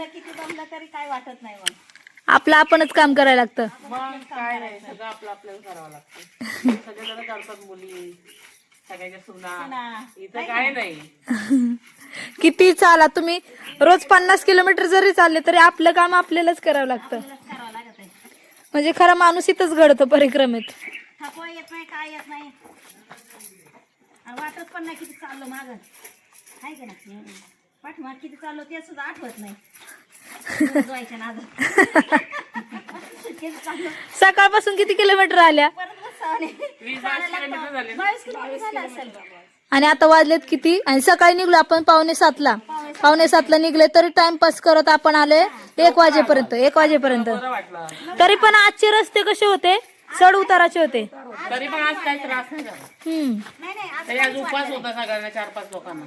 किती जमलं तरी काय वाटत नाही मग. आपलं आपणच काम करायला लागतं. मग काय नाही, सगळं आपलं आपल्याला करावं लागतं. सगळेजण करतात, मुली सगळ्याच्या सुना. इथं काय नाही. किती चाला तुम्ही, रोज 50 किलोमीटर जरी चालले तरी आपलं काम आपल्यालाच करावं लागतं. म्हणजे खरा माणूस इथंच घडतो परिक्रमेत. थकवा येत नाही, काय येत नाही, वाटत पण नाही किती चाललो माग आहे का ना. पाठमाग किती चाललो ते सुद्धा आठवत नाही. सकाळपासून किती किलोमीटर आल्या 22 किलोमीटर झाले. आणि आता वाजलेत किती, आणि सकाळी निघलो आपण 6:45ला. 6:45ला निघले तरी टाइमपास करत आपण आले 1 वाजेपर्यंत. तरी पण आजचे रस्ते कसे होते, चढ उताराचे होते. तरी पण आज काही त्रास नाही झाला. तरी आज उपवास होता सगळ्यांना, 4-5 लोकांना.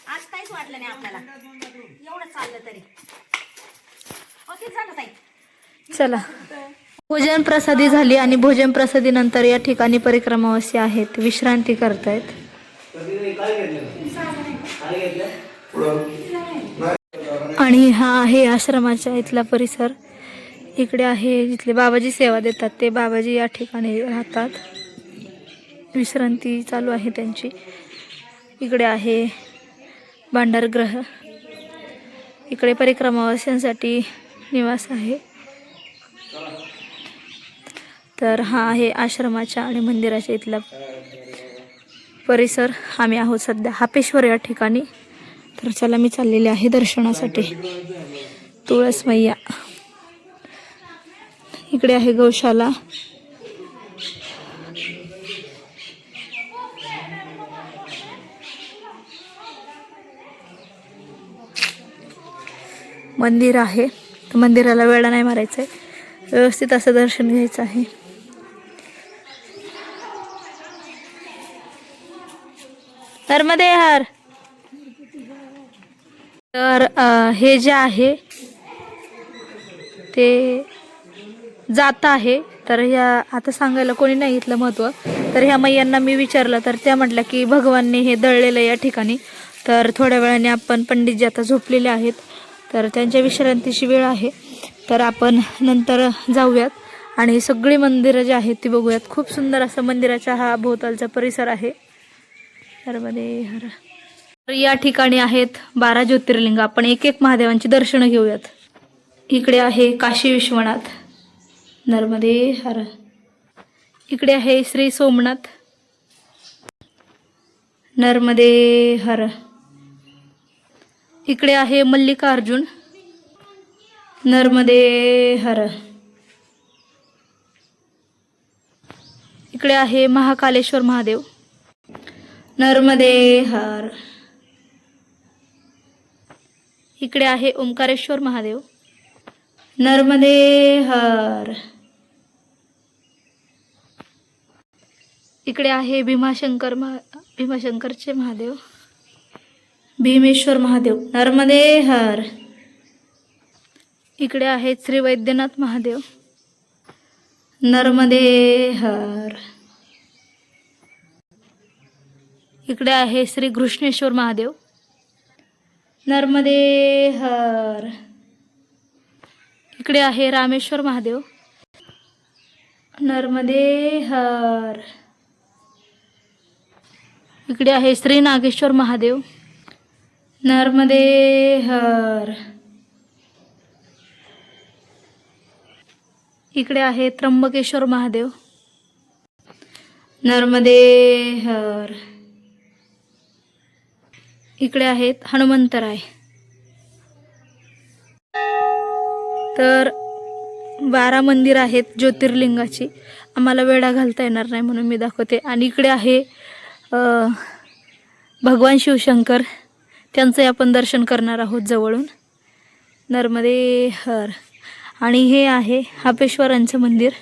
आज काहीच वाटलं नाही आपल्याला, एवढं चाललं तरी. ओके झालं ताई. चला, भोजन प्रसादी झाली आणि भोजन प्रसादी नंतर या ठिकाणी परिक्रमावासी आहेत, विश्रांती करतायत. आणि हा आहे आश्रमाच्या इथला परिसर. इकडे आहे जिथले बाबाजी सेवा देतात ते बाबाजी या ठिकाणी राहतात, विश्रांती चालू आहे त्यांची. इकडे आहे भांडारगृह, इकडे परिक्रमावासियांसाठी निवास आहे. तर हा आहे आश्रमाच्या आणि मंदिराच्या इथला परिसर. आम्ही आहोत सध्या हापेश्वर या ठिकाणी. तर चला, मी चाललेले आहे दर्शनासाठी. तुळस मैया, इकडे आहे गौशाला. मंदिर आहे, तर मंदिराला वेळा नाही मारायचा आहे, व्यवस्थित असं दर्शन घ्यायचं आहे. नर्मदे हर. तर हे जे आहे ते जात आहे. तर ह्या आता सांगायला कोणी नाही इथलं महत्त्व. तर ह्या मैयांना मी विचारलं तर त्या म्हटल्या की भगवानने हे दळलेलं या ठिकाणी. तर थोड्या वेळाने आपण पंडितजी आता झोपलेले आहेत, तर त्यांच्या विश्रांतीची वेळ आहे. तर आपण नंतर जाऊयात आणि सगळी मंदिरं जी आहेत ती बघूयात. खूप सुंदर असं मंदिराचा हा भोवतालचा परिसर आहे. नर्मदे हर. तर या ठिकाणी आहेत 12 ज्योतिर्लिंग. आपण एक एक महादेवांची दर्शनं घेऊयात. इकडे आहे काशी विश्वनाथ, नर्मदे हर. इकडे आहे श्री सोमनाथ, नर्मदे हर. इकडे आहे मल्लिकार्जुन, नर्मदे हर. इकडे आहे महाकालेश्वर महादेव, नर्मदे हर. इकडे आहे ओंकारेश्वर महादेव, नर्मदे हर. इकडे आहे भीमाशंकरचे महादेव, भीमेश्वर महादेव, नर्मदे हर. इकडे आहे श्री वैद्यनाथ महादेव, नर्मदे हर. इकडे आहे श्री घृष्णेश्वर महादेव, नर्मदे हर. इकडे आहे रामेश्वर महादेव. नर्मदे हर. इकडे आहे श्री नागेश्वर महादेव. नर्मदे हर. इकडे आहे त्र्यंबकेश्वर महादेव. नर्मदे हर. इकडे आहेत हनुमंतराय. तर 12 मंदिर आहेत ज्योतिर्लिंगाची. आम्हाला वेढा घालता येणार नाही म्हणून मी दाखवते. आणि इकडे आहे भगवान शिवशंकर. त्यांचंही आपण दर्शन करणार आहोत जवळून. नर्मदे हर. आणि हे आहे हापेश्वरांचं मंदिर.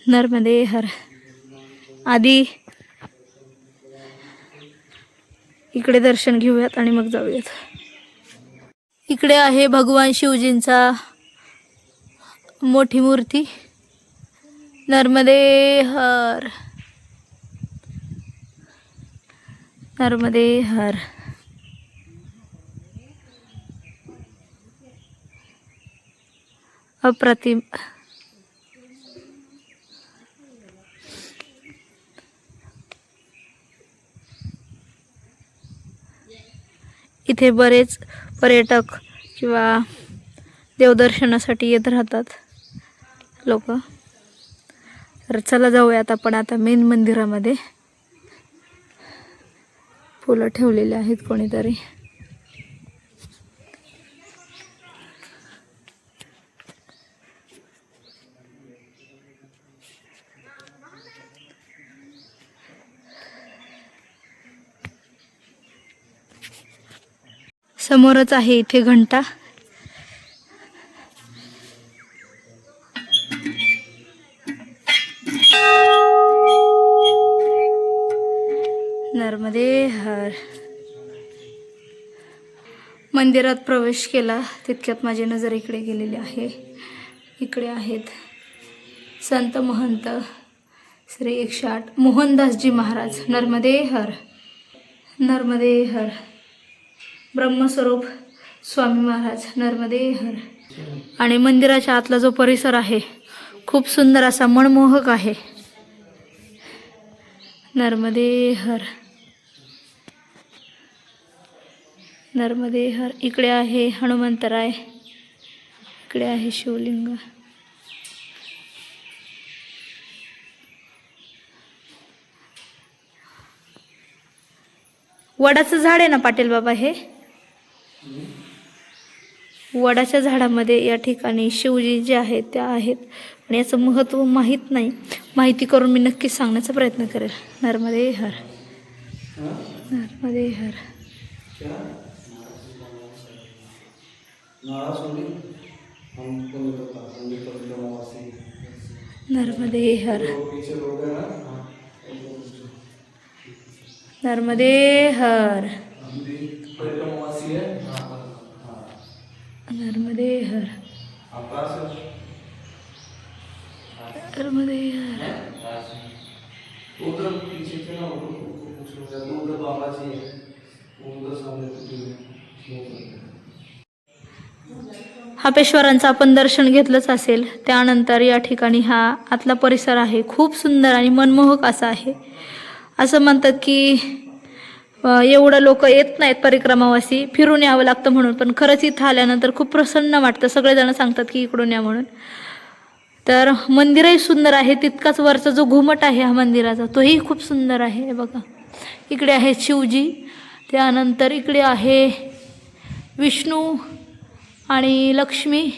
नर्मदे हर. आधी इकडे दर्शन घेऊयात आणि मग जाऊयात. इकडे आहे भगवान शिवजींचा मोठी मूर्ती. नर्मदे हर. नर्मदे हर. अप्रतिम. इथे बरेच पर्यटक किंवा देवदर्शनासाठी येत राहतात लोक. तर चला जाऊयात आपण आता मेन मंदिरामध्ये. फुलं ठेवलेले आहेत कोणीतरी. समोरच आहे इथे घंटा. नर्मदे हर. मंदिरात प्रवेश केला तितक्यात माझी नजर इकडे गेलेली आहे. इकडे आहेत संत महंत श्री 108 मोहनदासजी महाराज. नर्मदे हर. नर्मदे हर. ब्रह्मस्वरूप स्वामी महाराज. नर्मदे हर. आणि मंदिराच्या आतला जो परिसर आहे खूप सुंदर असा मनमोहक आहे. नर्मदे हर. नर्मदे हर. इकडे आहे हनुमंतराय. इकडे आहे शिवलिंग. वडाचं झाड आहे ना पाटील बाबा हे. वडाच्या झाडामध्ये या ठिकाणी शिवजी जे आहेत त्या आहेत. आणि याचं महत्त्व माहीत नाही. माहिती करून मी नक्कीच सांगण्याचा प्रयत्न करेल. नर्मदे हर. नर्मदे हर. नर्मदे हर. नर्मदे हर. नर्मदे हर. नर्मदे हर. उधर पीछे से ना उधर बाबा जी है उधर सामने हापेश्वरांचं आपण दर्शन घेतलंच असेल. त्यानंतर या ठिकाणी हा आतला परिसर आहे खूप सुंदर आणि मनमोहक असा आहे. असं म्हणतात की एवढं लोक येत नाहीत परिक्रमावासी, फिरून यावं लागतं म्हणून. पण खरंच इथं आल्यानंतर खूप प्रसन्न वाटतं. सगळेजण सांगतात की इकडून या म्हणून. तर मंदिरही सुंदर आहे. तितकाच वरचा जो घुमट आहे हा मंदिराचा तोही खूप सुंदर आहे. बघा इकडे आहे शिवजी. त्यानंतर इकडे आहे विष्णू आणि लक्ष्मी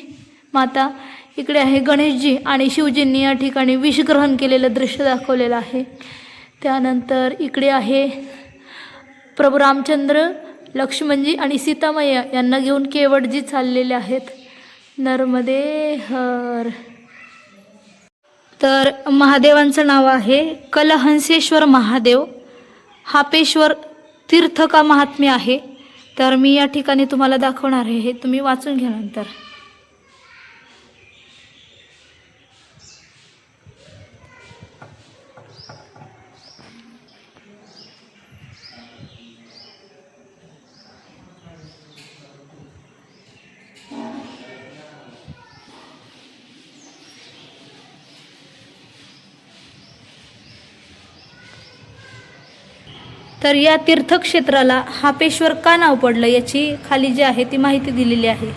माता. इकडे आहे गणेशजी आणि शिवजींनी या ठिकाणी विष ग्रहण केलेलं दृश्य दाखवलेलं आहे. त्यानंतर इकडे आहे प्रभू रामचंद्र, लक्ष्मणजी आणि सीतामय्या यांना घेऊन केवटजी चाललेले आहेत. नर्मदे हर. तर महादेवांचं नाव आहे कलहंसेश्वर महादेव. हापेश्वर तीर्थ का महात्म्य आहे. तर मी या ठिकाणी तुम्हाला दाखवणार आहे. हे तुम्ही वाचून घ्या नंतर. तर या तीर्थक्षेत्राला हापेश्वर का नाव पडलं याची खाली जी आहे ती माहिती दिलेली आहे.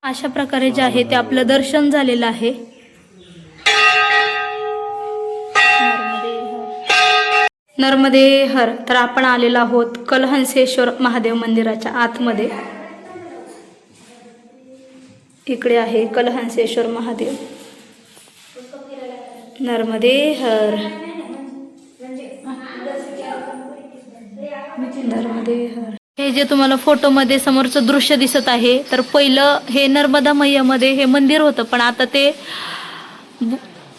अशा प्रकारे जे आहे ते आपलं दर्शन झालेलं आहे. नर्मदे हर. तर आपण आलेलो आहोत कलहंसेश्वर महादेव मंदिराच्या आतमध्ये. इकडे आहे कलहंसेश्वर महादेव. नर्मदे हर. नर्मदे हर. हे जे तुम्हाला फोटोमध्ये समोरचं दृश्य दिसत आहे तर पहिलं हे नर्मदा मैयामध्ये हे मंदिर होतं, पण आता ते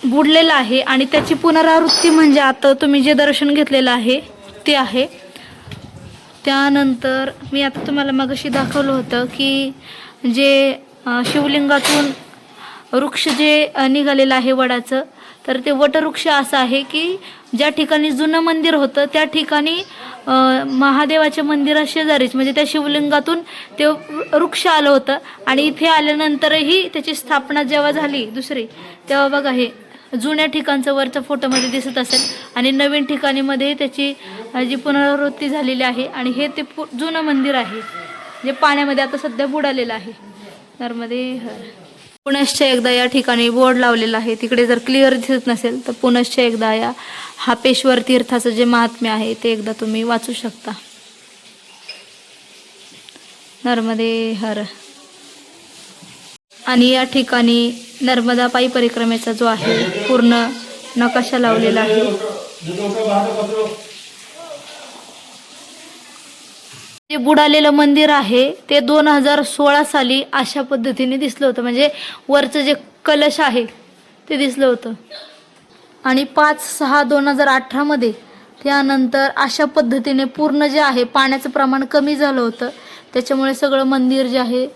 बुडलेलं आहे आणि त्याची पुनरावृत्ती म्हणजे आता तुम्ही जे दर्शन घेतलेलं आहे ते आहे. त्यानंतर मी आता तुम्हाला मगाशी दाखवलं होतं की जे शिवलिंगातून वृक्ष जे निघालेलं आहे वडाचं, तर ते वटवृक्ष असं आहे की ज्या ठिकाणी जुनं मंदिर होतं त्या ठिकाणी महादेवाच्या मंदिरा शेजारीच म्हणजे त्या शिवलिंगातून ते वृक्ष आलं होतं आणि इथे आल्यानंतरही त्याची स्थापना जेव्हा झाली दुसरी, तेव्हा बघा हे जुन्या ठिकाणचं वरच्या फोटोमध्ये दिसत असेल आणि नवीन ठिकाणीमध्ये त्याची जी पुनरावृत्ती झालेली आहे आणि हे ते जुनं मंदिर आहे जे पाण्यामध्ये आता सध्या बुडालेलं आहे. नर्मदे हर. पुनश्च एकदा या ठिकाणी बोर्ड लावलेला आहे, तिकडे जर क्लिअर दिसत नसेल तर पुनश्च एकदा या हापेश्वर तीर्थाचं जे महात्म्य आहे ते एकदा तुम्ही वाचू शकता. नर्मदे हर. आणि या ठिकाणी नर्मदा पायी परिक्रमेचा जो आहे पूर्ण नकाशा लावलेला आहे. जे बुडालेलं मंदिर आहे ते 2016 साली अशा पद्धतीने दिसलं होतं, म्हणजे वरचं जे कलश आहे ते दिसलं होतं आणि 5/6/2018 मध्ये त्यानंतर अशा पद्धतीने पूर्ण जे आहे पाण्याचं प्रमाण कमी झालं होतं, त्याच्यामुळे सगळं मंदिर जे आहे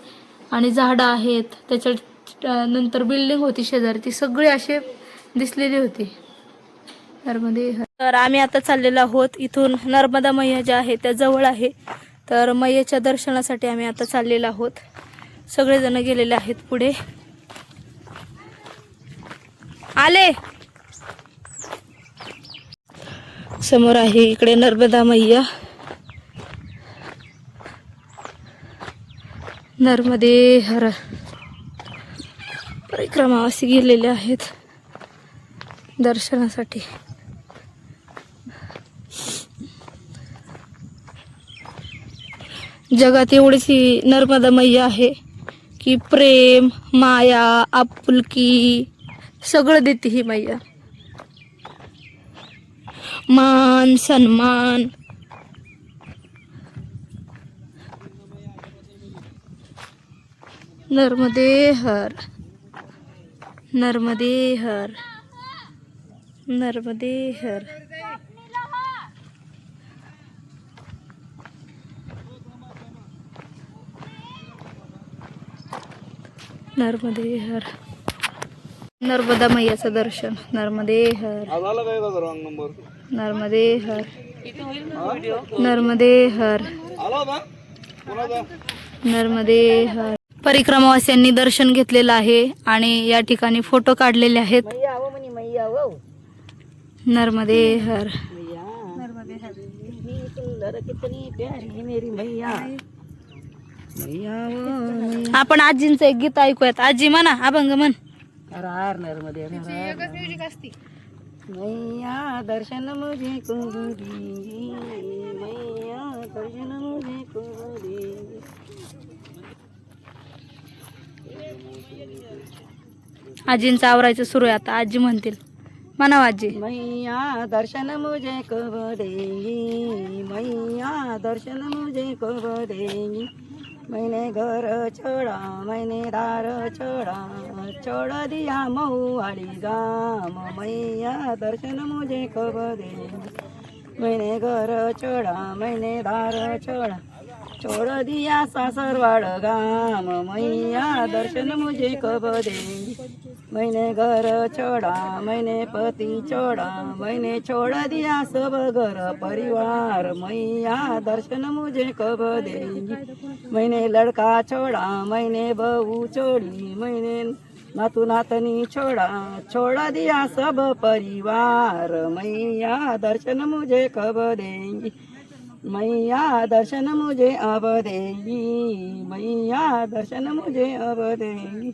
आणि झाडं आहेत त्याच्या नंतर बिल्डिंग होती शेजारी ती सगळी असे दिसलेली होती. तर आम्ही आता चाललेलो आहोत इथून नर्मदा मैया ज्या आहे त्या जवळ आहे, तर मैयाच्या दर्शनासाठी आम्ही आता चाललेलो आहोत. सगळेजण गेलेले आहेत पुढे. आले समोर आहे इकडे नर्मदा मैया. नर्मदे हर. परिक्रमावासी गेलेले आहेत दर्शनासाठी. जगात एवढीच ही नर्मदा मैया आहे की प्रेम, माया, आपुलकी सगळं देते ही मैया. मान सन्मान. नर्मदे हर. नर्मदे हर. नर्मदे हर. नर्मदे हर. नर्मदा मैयाचं दर्शन. नर्मदे हर. आला काय रॉंग नंबर नर्मदे हर. नर्मदे हर. आला होता कोणाचा? नर्मदे हर. परिक्रमावासियांनी दर्शन घेतलेलं आहे आणि या ठिकाणी फोटो काढलेले आहेत. नर्मदे हर. आपण आजींचं एक गीत ऐकूयात. आजी म्हणा अभंग म्हण. मैया दर्शन मुझे को दे, मैया दर्शन मुझे को दे. आजींचं आवरायचं सुरू आहे आता. आजी म्हणतील म्हणा आजी. मैया दर्शन मुझे को देंगी, मैया दर्शन मुझे को देंगी. मैंने घर छोड़ा मैंने दार छोड़ा, छोड़ दिया महुआड़ी गाम, मैया दर्शन मुझे को देंगी. मैंने घर छोड़ा मैंने दार छोड़ा, छोड़ दिया सासरवाड़ गाम मैया दर्शन मुझे कब देंगी। मैंने घर छोड़ा मैंने पति छोड़ा मैंने छोड़ दिया सब घर परिवार मैया दर्शन मुझे कब देंगी। मैंने लड़का छोड़ा मैंने बहू छोड़ी मैंने नातू नातनी छोड़ा छोड़ दिया सब परिवार मैया दर्शन मुझे कब देंगी। मैया दर्शन मुझे अब देंगी मैया दर्शन मुझे अब देंगी।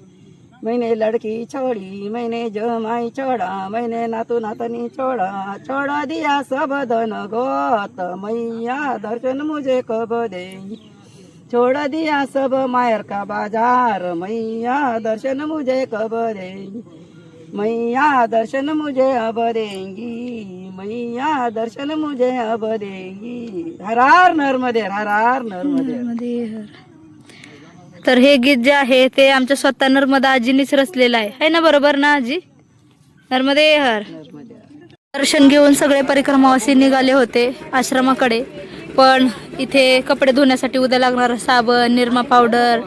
मैंने लड़की छोड़ी मैंने जमाई छोड़ा मैंने नातू नातनी छोड़ा छोड़ दिया सब धन गोत मैया दर्शन मुझे कब देंगी। छोड़ दिया सब मायर का बाजार मैया दर्शन मुझे कब देंगी। मैया दर्शन मुझे अब देंगी मैया दर्शन मुझे अब देंगी। हर हर नर्मदे हर हर नर्मदे। नर्मदे हर. तर हे गीत जे आहे ते आमच्या स्वतः नर्मदा आजीनीच रचलेलं आहे ना, बरोबर ना आजी? नर्मदे हर. दर्शन घेऊन सगळे परिक्रमावासी निघाले होते आश्रमाकडे, पण इथे कपडे धुण्यासाठी उद्या लागणार साबण निरमा पावडर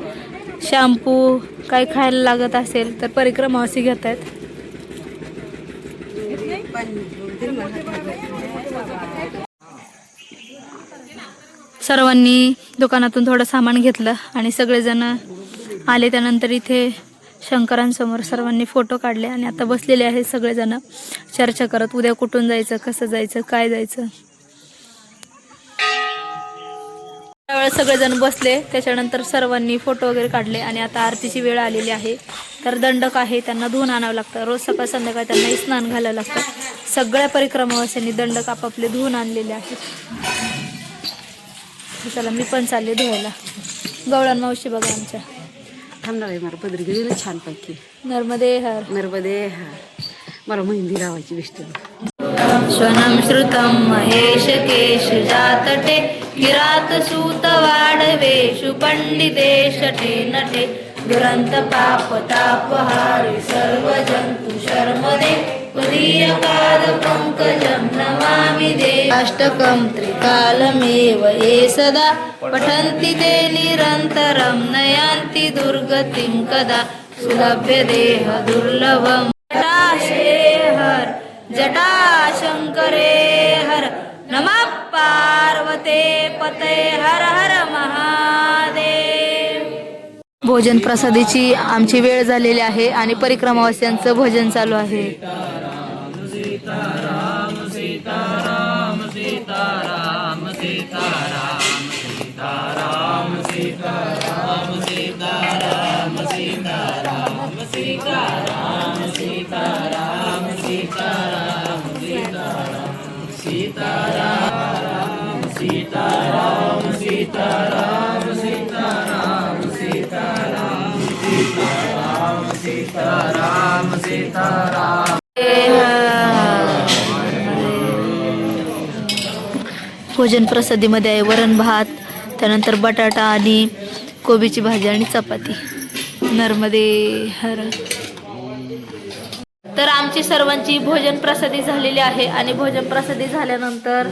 शॅम्पू काही खायला लागत असेल तर परिक्रमावासी घेत आहेत. सर्वांनी दुकानातून थोडं सामान घेतलं आणि सगळेजण आले. त्यानंतर इथे शंकरांसमोर सर्वांनी फोटो काढले आणि आता बसलेले आहेत सगळेजण चर्चा करत उद्या कुठून जायचं कसं जायचं काय जायचं. त्यावेळेस सगळेजण बसले त्याच्यानंतर सर्वांनी फोटो वगैरे काढले आणि आता आरतीची वेळ आलेली आहे. तर दंडक आहे त्यांना धुवून आणावं लागतं. रोज सकाळ संध्याकाळ त्यांना स्नान घालावं लागतं. सगळ्या परिक्रमावास्यांनी दंडक आपापले धुवून आणलेले आहेत. चला मी पण चालले धुवायला. गवळण मावशी बघा आमच्या थांबणार आहे मला पदरी गेली छानपैकी. नर्मदे हर. नर्मदे हर. मला मेहंदी लावायची विष्ट. स्वनं श्रुतं महेश केश जातटे किरात सूत वाडवेषु पंडितेश टे नटे दुरंत पाप तापहारी सर्व जंतु शर्मदे उदीयकाद पंकजं नमामि दे. अष्टकं त्रिकालमेव ये सदा पठन्ति ते निरन्तरं नयान्ति दुर्गतिं कदा सुलभ्य देह दुर्लभम्. जटाशे हर जटाशंकरे हर नमः पार्वते पते हर हर महादेव. भोजन प्रसादीची आमची वेळ झालेली आहे आणि परिक्रमावास्यांचं भजन चालू आहे. भोजन प्रसादीमध्ये आहे वरण भात त्यानंतर बटाटा आणि कोबीची भाजी आणि चपाती. नर्मदे हर. तर आमची सर्वांची भोजन प्रसादी झालेली आहे आणि भोजन प्रसादी झाल्यानंतर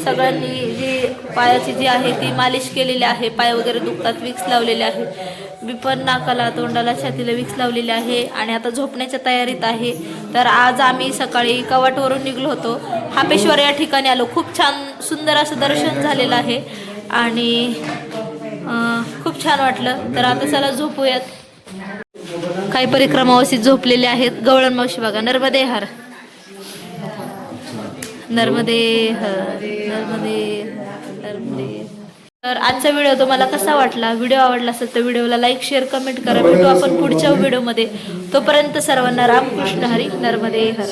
सगळ्यांनी जी पायाची जी आहे ती मालिश केलेली आहे. पाय वगैरे दुखतात विक्स लावलेले आहे. मी पण नाकाला तोंडाला छातीला विक्स लावलेली आहे आणि आता झोपण्याच्या तयारीत आहे. तर आज आम्ही सकाळी कवाटवरून निघलो होतो. हापेश्वर या ठिकाणी आलो. खूप छान सुंदर असं दर्शन झालेलं आहे आणि खूप छान वाटलं. तर आता चला झोपूयात. काही परिक्रमावासी झोपलेले आहेत. गवळण मावशी बघा. नर्मदे हर. नर्मदे हर. नर्मदे नर्मदे. तर आजचा व्हिडिओ तुम्हाला कसा वाटला? व्हिडिओ आवडला असेल तर व्हिडिओला लाईक शेअर कमेंट करा. भेटू आपण पुढच्या व्हिडिओमध्ये. तोपर्यंत सर्वांना रामकृष्ण हरी. नर्मदे हर.